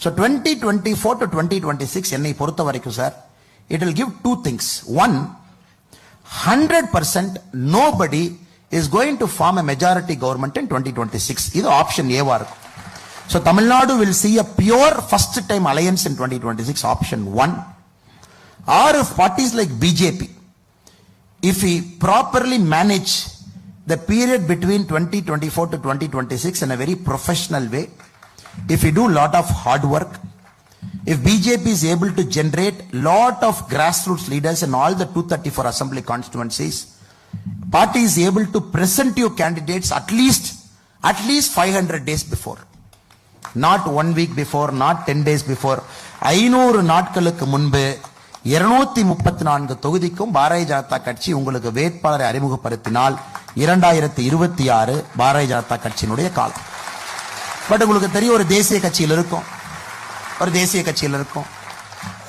So 2024 to 2026 என்னை பொறுத்த வரைக்கும் sir, it will give two things. One, 100% nobody is going to form a majority government in 2026. இது option A வா இருக்கும். So Tamil Nadu will see a pure first time alliance in 2026, option 1. Or if parties like BJP, if we properly manage the period between 2024 to 2026 in a very professional way, if we do lot of hard work, if BJP is able to generate lot of grassroots leaders in all the 234 assembly constituencies, party is able to present you candidates at least 500 days before, not 1 week before, not 10 days before. 500 நாட்களுக்கு முன்பு 234 தொகுதிக்கும் பாரதிய ஜனதா கட்சி உங்களுக்கு வேட்பாளரை அறிமுகப்படுத்தினால் 2026 பாரதிய ஜனதா கட்சியினுடைய காலம். But உங்களுக்கு தெரியும், ஒரு தேசிய கட்சியில் இருக்கும்,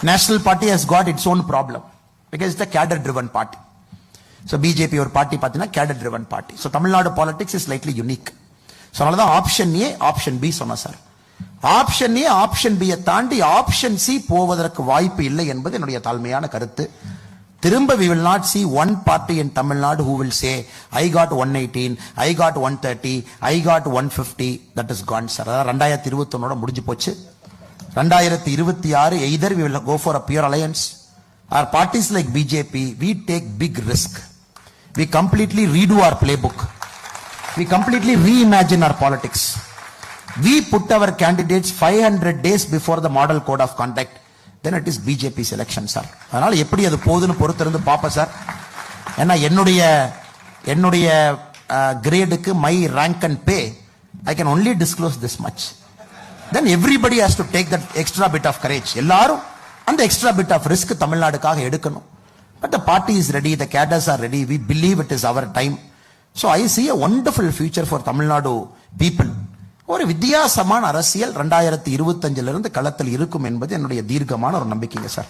national party has got its own problem because it's a cadre driven party. So BJP ஒரு பார்ட்டி பார்த்தீங்கன்னா cadre driven party. So Tamil politics is slightly unique. So அதனால தான் ஆப்ஷன் ஏ ஆப்ஷன் பி சொன்ன sir. Option A option B தாண்டி option C போவதற்கு வாய்ப்பு இல்லை என்பது என்னுடைய தாழ்மையான கருத்து. திரும்ப we will not see one party in Tamil Nadu who will say I got 118, I got 130, I got 150. That is gone sir. 2021 முடிஞ்சு போச்சு. 2026 either we will go for a pure alliance, or parties like BJP, we take big risk. We completely redo our playbook. We completely reimagine our politics. We put our candidates 500 days before the model code of conduct. Then it is BJP's election sir. அதனால எப்படி அது போகுதுன்னு பொறுத்திருந்து பாப்போம் sir. ஏன்னா என்னுடைய கிரேடுக்கு my rank and pay, I can only disclose this much. Then everybody has to take that extra bit of courage. எல்லாரும் அந்த extra bit of risk தமிழ்நாடுக்காக எடுக்கணும். But the party is ready, the cadres are ready. We believe it is our time. So I see a wonderful future for Tamil Nadu people. ஒரு வித்தியாசமான அரசியல் 2025 களத்தில் இருக்கும் என்பது என்னுடைய தீர்க்கமான ஒரு நம்பிக்கைங்க சார்.